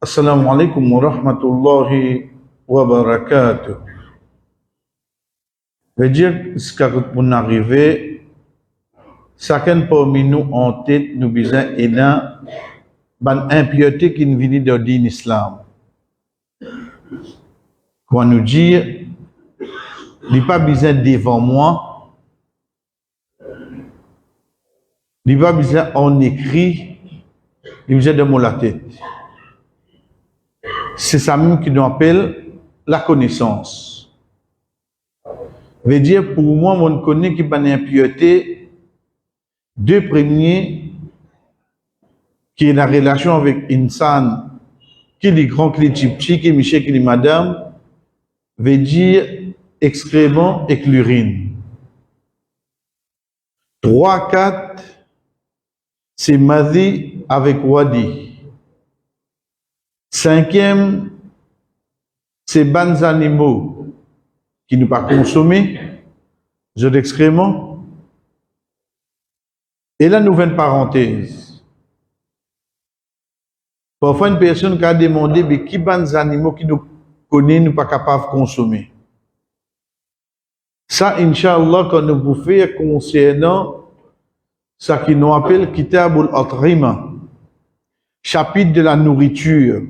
Assalamu alaikum wa rahmatullahi wa barakatuh. Je veux dire, ce qui pour arriver, chacun parmi nous en tête, nous besoin d'une impureté qui nous vient de l'islam. Quand nous dit, il n'y a pas besoin devant moi, il n'y a pas besoin en écrit, il y a besoin de mon la tête. C'est ça même qui nous appelle la connaissance. Veut dire, pour moi, on connaît qu'il y a une impureté, deux premiers, qui est la relation avec insan, qui est grand, qui est petit, qui est monsieur, qui est madame, veut dire excrément et l'urine. 3, 4, c'est Madi avec Wadi. 5e, c'est bans animaux qui ne pas consommer, jeux d'excréments. Et la nouvelle parenthèse. Parfois, une personne qui a demandé, mais qui bans animaux qui nous connaît, nous pas capable de consommer. Ça, Inch'Allah, quand nous vous faire concernant ça qui nous appelle Kitabul Atrima, chapitre de la nourriture.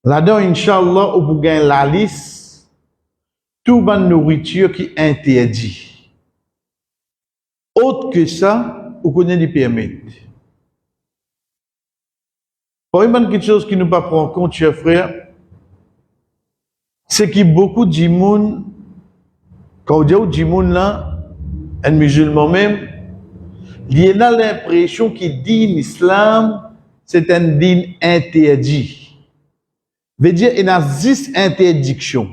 Là-dedans, Inch'Allah, vous gagnez la liste, toute bonne nourriture qui est interdite. Autre que ça, vous connaissez les permettre. Pour une quelque chose qui nous pas prendre en compte, chers frères, c'est que beaucoup de gens, quand on dit gens là, un musulman même, il y a l'impression qu'il dit l'islam, c'est un din interdit. Veut dire, il y a 10 interdictions.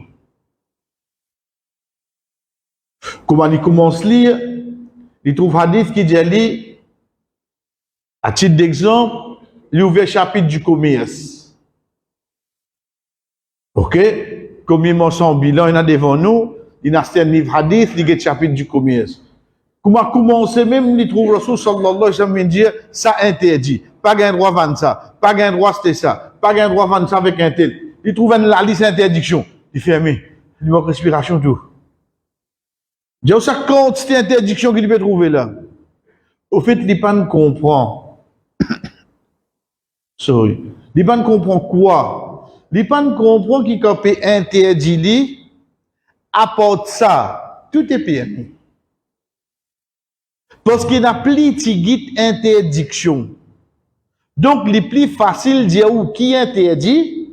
Comment il commence à lire, il trouve hadith qui dit, à titre d'exemple, il ouvre le chapitre du commerce. Ok? Comme il mentionne bilan, il y a devant nous, il y a un livre hadith, il y a le chapitre du commerce. Comment commencer même, il trouve Rasul sallallahu alayhi wa sallam dire, ça interdit. Pas gain droit vendre ça. Pas gain droit c'était ça. Pas gain droit vendre ça avec un tel. Il trouve la liste d'interdiction. Il ferme. Il manque respiration tout. Il y a ça quantité d'interdiction qu'il peut trouver là. Au fait, il ne comprend. Sorry. Il ne comprend quoi? Il ne comprend qu'il peut interdit, apporte ça. Tout est permis. Parce qu'il n'a plus de interdiction. Donc, le plus facile de dire où qui interdit,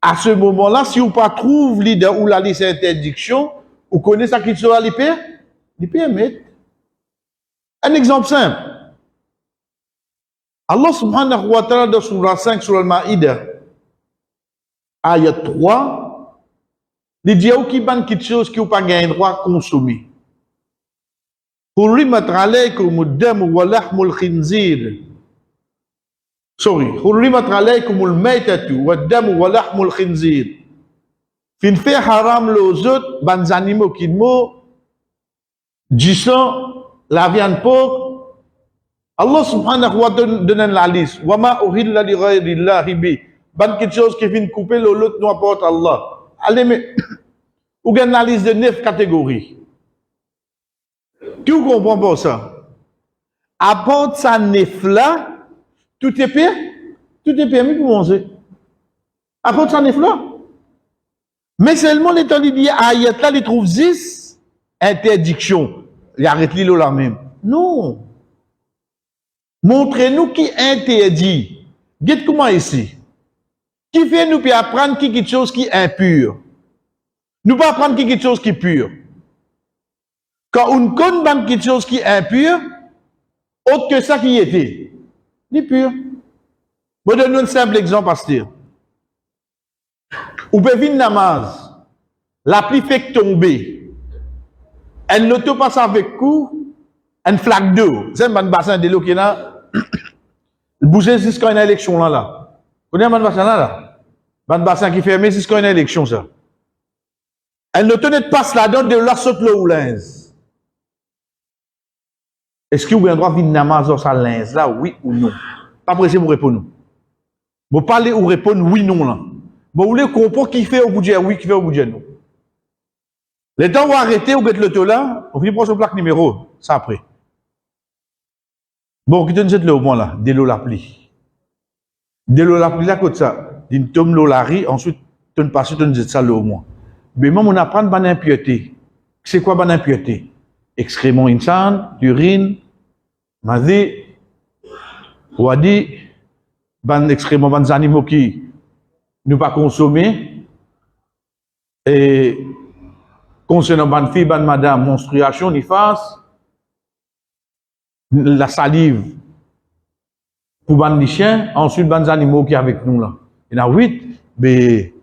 à ce moment-là, si vous pas trouve leader ou la liste d'interdiction, vous connaissez ça qui sera les permettre. Un exemple simple. Allah subhanahu wa ta'ala dans Surah 5 sur Al-Ma'idah, ayat 3, il dit où qui ban quelque chose qui vous pas gain droit à consommer. حرمت عليكم الدم ولحم الخنزير حرمت عليكم الميتة والدم ولحم الخنزير fin fait haram les autres ban animaux qui meurent du sang la viande porc Allah subhanahu wa ta'ala donne la liste wa ma uhilla li ghayri llahi bi ban quelque chose qui fin couper l'autre nous apporte Allah allez mais ou gagne la liste de 9 catégories. Tu comprends pas ça? Apporte ça neuf là, tout est permis pour manger. Apporte ça neuf là. Mais seulement les temps dit ayat là, il trouve 10 interdictions. Il arrête l'île là même. Non. Montrez-nous qui interdit. Dites comment ici. Qui fait nous puis apprendre qui quelque chose qui est impur. Nous pas apprendre qui quelque chose qui est pur. Quand on connaît quelque chose qui est impur, autre que ça qui était, ni pur. Je vais donner un simple exemple, pasteur. Ou peut venir namaz, la pluie fait tomber, elle ne passe avec coup, une flaque d'eau. C'est un bassin de l'eau qui est là, le bouger jusqu'à une élection là. Vous connaissez un bassin là? Un bassin qui ferme jusqu'à une élection ça. Elle ne tenait pas là-dedans de la saute le houlins. Est-ce que vous avez un droit de venir namaz dans sa linge là, oui ou non? Pas pressé pour répondre. Vous parlez ou répondre oui, non, là. Vous voulez comprendre qui fait au bout de oui, qui fait au bout de non. Les temps où arrêter, ou mettre le taux là, on finit par son plaque numéro, ça après. Bon, qui te dit le au moins là, de l'eau l'appli. De l'eau l'appli là, comme ça, d'une tome l'eau la riz, ensuite, tu ne passes, tu ne dis ça le au moins. Mais même on apprend bonne impureté. C'est quoi bonne impureté? Excrément insan, urine, mazi, wadi, ban excrément, ban animaux qui ne pas consommer, et concernant ban fille, ban madame, menstruation, nifas, la salive, pour ban les chiens, ensuite ban animaux qui est avec nous là. Il y en a 8, mais,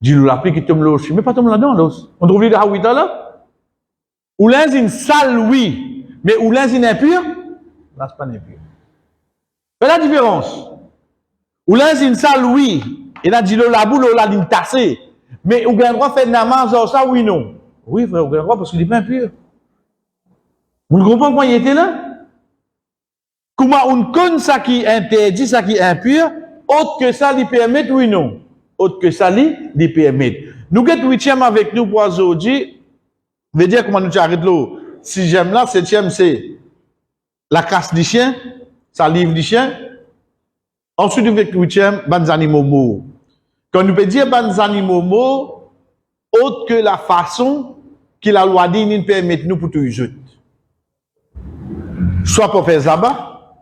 dis-le la pluie qui tombe l'eau, mais pas tombe là-dedans, l'os. On trouve les 8 là? Ou l'un une sale, oui, mais ou l'un une impure, là c'est pas impur. Mais la différence, ou l'un une sale, oui, et là dit la boule, la ligne tassée, mais ou bien droit faire namaz, ça oui, non. Oui, frère, ou bien droit parce qu'il est pas impur. Vous ne comprenez pas comment il était là? Comment on connaît ça qui interdit, ça qui est impur, autre que ça, lui permet, oui, non. Autre que ça, lui permet. Nous, get 8e avec nous pour aujourd'hui. Veut dire comment nous arrêtons l'eau. 6e là, 7e c'est la casse du chien, ça livre du chien. Ensuite, avec 8e, ban animaux morts. Quand nous peut dire ban animaux morts, autre que la façon que la loi dit, nous permet nous pour tout user. Soit pour faire zabat,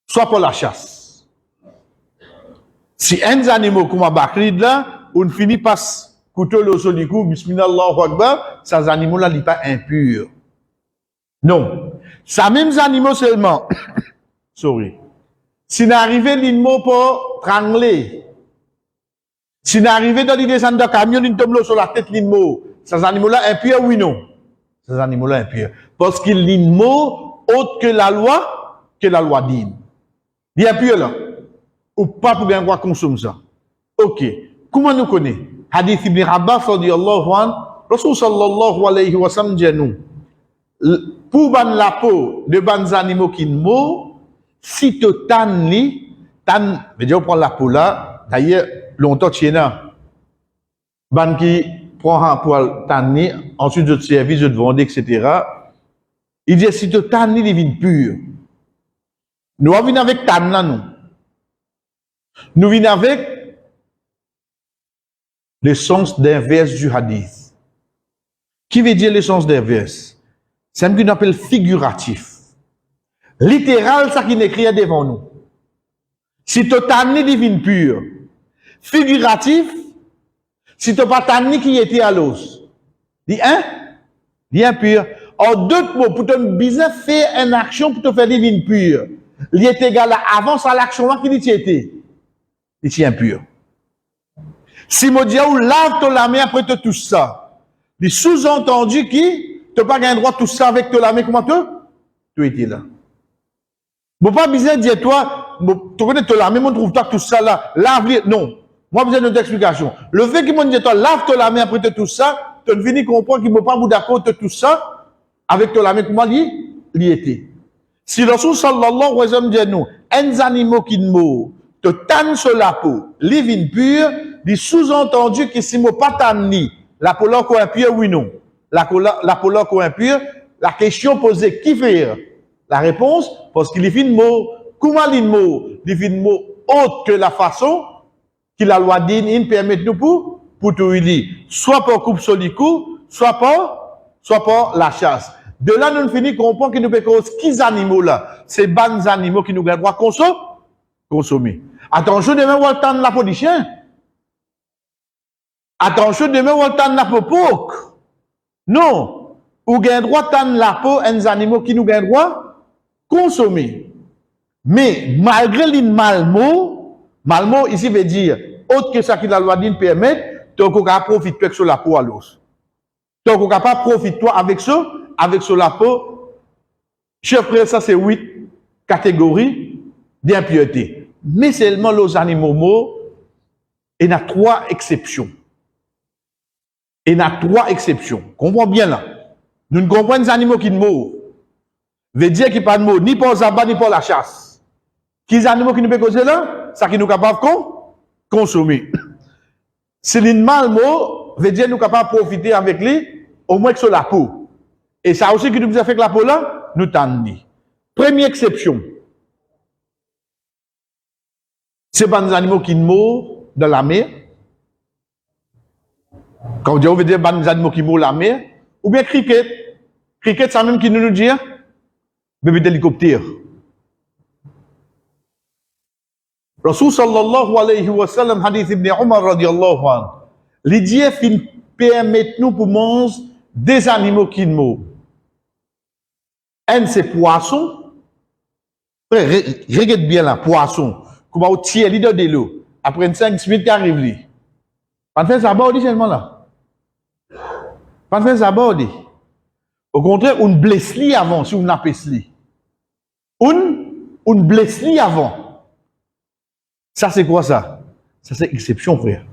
soit pour la chasse. Si un animal comme un bakrid là, on finit par couteau le solikou, bismillah akbar, ces animaux-là, ils sont pas impurs. Non. Ces mêmes animaux seulement, sorry. Si n'arrivait l'animaux pour trangler, si n'arrivait dans les descendre de camion, ils tombent sur la tête l'animaux, ces animaux-là impurs, oui, non. Ces animaux-là impurs. Parce que l'animaux, autre que la loi dit. Il est impur là. Ou pas pour bien voir consommer ça. Ok. Comment nous connaissons? Hadith Ibn Abbas radiyallahu anhu, Rasul sallallahu alayhi wa sallam dit nous, pour ban la peau de ban animaux qui mourent, si tu tan li, tan, veut dire on prend la peau là, d'ailleurs, longtemps tu es là, ban qui prend un poil tan ni, ensuite je te servis, je te vends, etc. Il dit si tu tan ni, il vient pur. Nous venons avec tan là, nous. Nous venons avec le sens d'inverse du hadith. Qui veut dire le sens d'inverse? C'est ce qu'on appelle figuratif. Littéral, ça qui est écrit devant nous. Si tu as divine pure. Figuratif, si tu n'as pas tanné qui était à l'os. Dis un, dis impur. En d'autres mots, pour te bien faire une action pour te faire divine pure. Il est égal à avance à l'action là qui dit était. Il est impur. Si je dis, ou lave ton la main après te touche ça. Il sous-entendu qui, tu n'as pas le droit de toucher ça avec ton la main, comment tu étais là. Bon, pas besoin de dire, toi, tu connais ton la main, on trouve toi tout ça là, lave-le, non. Moi, besoin d'une explication. Le fait qu'il m'a dit, toi, lave ton la main après te touche ça, tu ne finis comprendre qu'il ne peut pas vous d'accord te touche ça, avec ton la main, comment il était. Si le Rasul sallallahu alayhi wa sallam dit, nous, un animal qui ne meurt, te tanne sur la peau, livine pure, dit sous-entendu que si moi pas tanni, la peau là quoi impure, oui non. La peau là quoi impure, la question posée, qui fait? La réponse, parce qu'il est fin de mot, comment il mot? Il est fin de mot autre que la façon que la loi dit, il permet nous pour tout il soit pour coupe solikou, soit pour la chasse. De là, nous finissons comprendre que nous pouvons qui animaux là, ces bons animaux qui nous gardent droit consommer. Attention, demain, on va attendre la peau du chien. Attention, demain, on va attendre la peau porc. Non. Ou gain droit attendre la peau, un animaux qui nous gagnent droit consommer. Mais, malgré les malmot ici veut dire, autre que ça que la loi dit permet, tu as profité sur la peau à l'os. Tu n'as pas profité toi avec ça la peau. Chef frère, ça c'est 8 catégories d'impureté. Mais seulement les animaux morts, il y a 3 exceptions. Il y a 3 exceptions. Comprends bien là. Nous ne comprenons les animaux qui meurent. Veut dire qu'il n'y a pas de mots, ni pour le zabat, ni pour la chasse. Qui les animaux qui nous peuvent causer là? ça qui nous capable consommer. C'est l'animal mot, veut dire nous capable profiter avec lui, au moins que sur la peau. Et ça aussi qui nous a fait que la peau là, nous t'en dit. Première exception. C'est pas des animaux qui meurent dans la mer. Quand on veut dire des animaux qui meurent dans la mer, ou bien cricket. Cricket, ça même qui nous dit, bébé d'hélicoptère. Rasul sallallahu alayhi wa sallam, hadith ibn Umar radiallahu anhu, l'idée fin permet nous pour manger des animaux qui meurent. Un, c'est poisson. Regarde bien là, poisson. Comment on tire l'idée de l'eau. Après 5 minutes qui arrive là. Pas de faire ça bord seulement là. Pas de faire ça bord. Au contraire, on blesse lui avant si on n'a pas lui. On blesse lui avant. Ça c'est quoi ça? Ça c'est exception frère.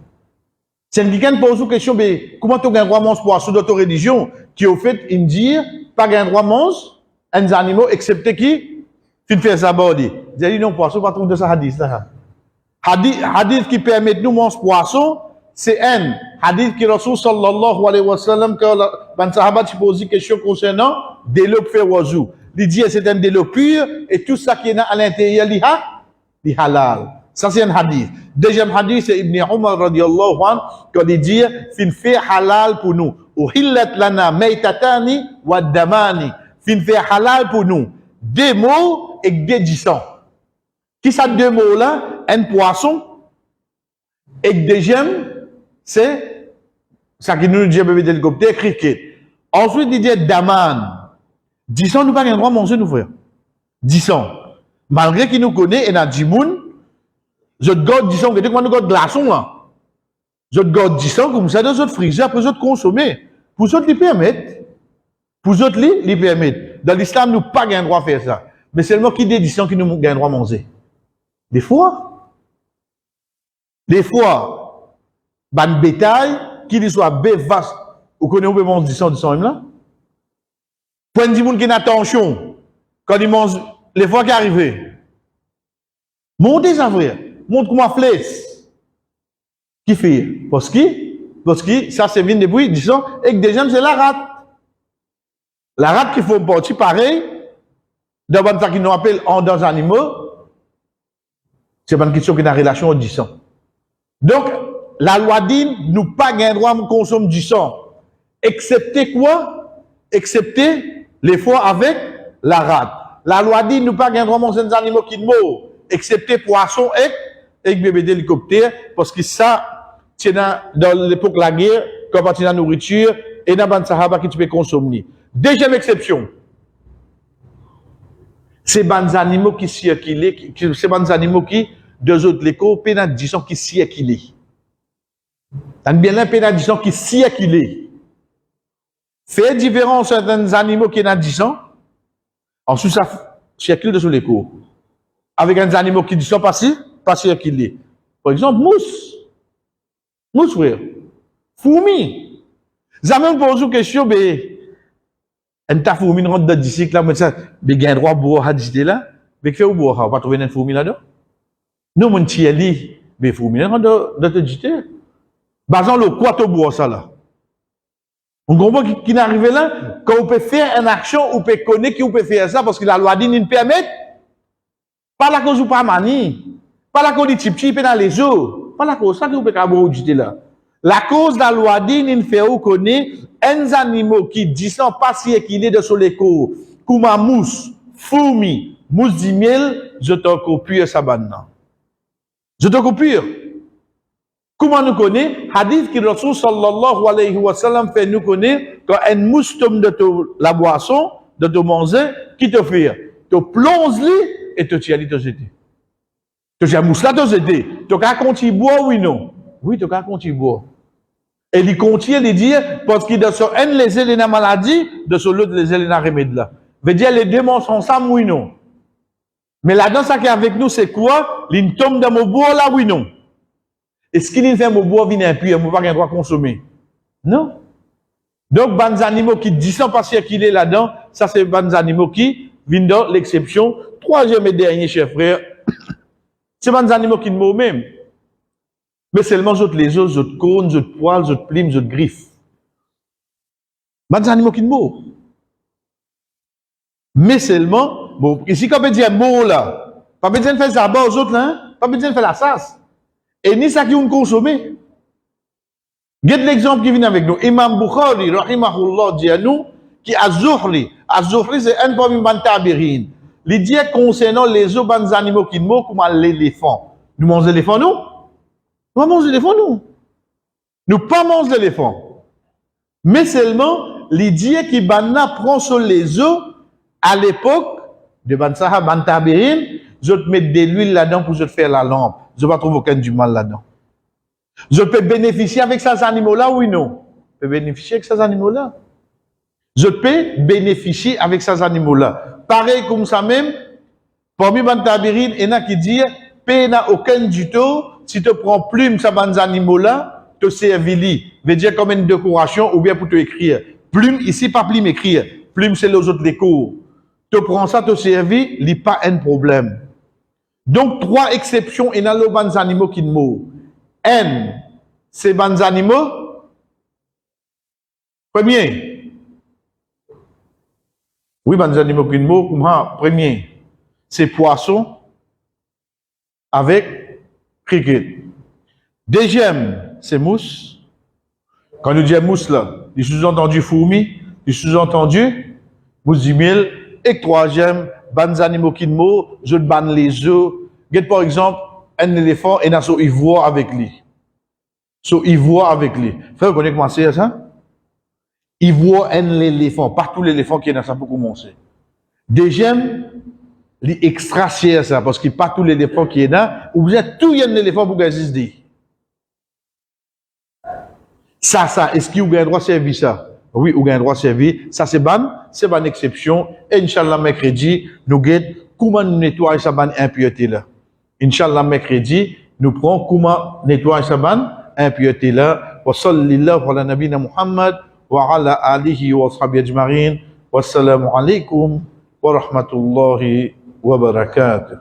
C'est quelqu'un pose une question, mais comment tu as un droit de manger poisson de ta religion qui au fait il me dit pas un droit de manger un animal excepté qui fait faire ça bord. J'ai dit non poisson pas trop de ça hadith là. Hadith qui permet de nous manger poisson, c'est un hadith qui Rasul sallallahu alayhi wa sallam, quand les sahaba te posent une question concernant de l'eau fait wazou. Il dit c'est un de l'eau pure et tout ça qui est à l'intérieur, li halal. Ça c'est un hadith. Deuxième hadith, c'est Ibn Umar radiallahu anhu, quand il dit, fin fait halal pour nous. Uhillat lana maytatani wa damani. Fin fait halal pour nous. Deux mots et deux dissons. Qui ça deux mots là? Un poisson. Et deuxième, c'est, ça qui nous dit, bébé d'hélicoptère, cricket. Ensuite, il dit daman. Dissons, nous pas un droit de manger, nous frères. Dissons. Malgré qu'il nous connaît, et a dit moun, je garde 10 ans, que quand nous garde glaçons là, je garde 10 ans comme ça dans notre freezer, après je consommer. Pour autres, les permettent. Pour autres, les permettent. Dans l'islam, nous pas gain droit à faire ça. Mais seulement qui dit 10 ans qui nous gain droit à manger. Des fois, ban bétail, qui soit bévasse, ou qu'on peut manger 10 ans même là. Point de monde qui n'a attention, quand il mange, les fois qui arrivent. Montez ça, frère. Montre comment flèche. Qui fait? Parce que ça c'est vient depuis, disons, et que déjà c'est la rate. La rate qui fait partie pareil, d'abord ça qui nous appelle en dans animaux, c'est pas une question qui a relation au 10 ans. Donc, la loi dit, nous pas gain droit de consommer du sang. Excepté quoi? Excepté les fois avec la rate. La loi dit, nous pas gain droit de manger des animaux qui meurent, excepté poisson et bébé d'hélicoptère, parce que ça, c'est dans l'époque de la guerre, quand on a la nourriture, et dans les sahaba qui tu peux consommer. Deuxième exception, c'est des animaux qui circulent, c'est des animaux qui, deux autres léco, pénadisons qui circulent. T'as bien là, pénadisons qui circulent. Fait différence entre des animaux qui pénadisons, ensuite ça circule de sous l'éco. Avec des animaux qui sont pas circulés. Par exemple, mousse. Mousse, frère. Fourmi. Ça même pose une question, mais, une ta fourmi rentre dans le disque là, mais ça, mais il y a un droit pour haditer là, mais que fait au bois, on va trouver une fourmi là-dedans. Nous, mon tieli, mais fourmi rentre dans le disque. Basant le quoi au bois, ça là. On comprend qui n'arrive là, quand on peut faire une action, on peut connaître qui on peut faire ça, parce que la loi dit, nous permet. Pas la cause ou pas mani. Pas la cause du type type dans les eaux. Pas la cause, ça que vous pouvez dire là. La cause de la loi dit, nous fait connaître un animal qui disent pas si équilibré de sur les cours. Comme ma mousse, fourmi, mousse du miel, je t'en copie ça maintenant. Je t'en copie. Comment nous connaît? Hadith qui Rasul sallallahu alayhi wa sallam fait nous connaître quand un mousse tombe de la boisson, de te manger, qui te fait? Te plonge-lui et te tire te jeter. Tu as mousse là te jeter. Tu as continué boire oui non? Oui, tu as continué boire. Et il continue de dire parce qu'il de son un les ailes dans maladie, de son l'autre les ailes dans remède là. Veut dire les deux monstres ensemble oui non. Mais là-dedans ça qui est avec nous c'est quoi? Il tombe dans mon bois là oui non. Est-ce qu'il fait mon bois vient impur, moi pas gain droit consommer? Non. Donc ban animaux qui disent pas circuler là-dedans, ça c'est ban animaux qui viennent dans l'exception. Troisième et dernier, chers frères, C'est pas des animaux qui ne mourent même. Mais seulement les os, les cônes, les poils, les plumes, les griffes. Pas des animaux qui ne mourent. Mais seulement, bon, ici, quand on dit un mot là, pas besoin de faire ça aux autres là, hein? Pas besoin de faire la sasse. Et ni ça qui ont consommé. Regarde l'exemple qui vient avec nous. Imam Bukhari, rahimahullah, dit à nous, qui a Zuhri. Zuhri, c'est un parmi les tabirin. Il dit concernant les autres animaux qui ne mourent, comme l'éléphant. Nous mangeons l'éléphant, nous? Nous mangeons l'éléphant, nous? Nous pas manger l'éléphant. Mais seulement, il dit qu'il prend sur les œufs à l'époque de Bansaha, Bantabirin, je te mets de l'huile là-dedans pour te faire la lampe. Je ne vais pas trouver aucun du mal là-dedans. Je peux bénéficier avec ces animaux-là, oui, non? Je peux bénéficier avec ces animaux-là. Je peux bénéficier avec ces animaux-là. Pareil comme ça même, parmi les Bantabirines, il y en a qui disent, paix n'a aucun du tout, si tu prends plume ces animaux-là, te servir, veut dire comme une décoration ou bien pour te écrire. Plume, ici, pas plume écrire. Plume, c'est les autres les cours. Tu prends ça, te servir, il n'y a pas un problème. Donc, 3 exceptions, il y a les animaux qui ne mourent. N, c'est les animaux. Premier. Oui, les animaux qui ne mourent, comment? Premier, c'est poisson avec cricket. Deuxième, c'est mousse. Quand nous disons mousse là, il sous-entendu fourmi, il sous-entendu mousse du miel. Et troisième, les animaux qui ne mourent, je banne les œufs. Regarde par exemple, un éléphant et il a son ivoire avec lui. Son ivoire avec lui. Frère, vous connaissez comment c'est ça? Ivoire un éléphant. Pas tout l'éléphant qui est dans ça pour commencer. Deuxième, l'extra cher ça, parce que pas tout l'éléphant qui est là, ou vous êtes tout un éléphant pour exister. Ça, est-ce qu'il y a un droit de servir ça? Oui, ou un droit de servir. Ça, c'est ban exception. Et Inch'Allah, mercredi, nous guettons comment nous nettoyer sa ban impureté là. Inch'Allah, mercredi, nous prenons comment nettoyer sa ban impureté là. Wa sallallahu ala nabina Muhammad wa ala alihi wa ashabihi ajma'in. Wassalamu alaikum wa rahmatullahi wa barakatuh.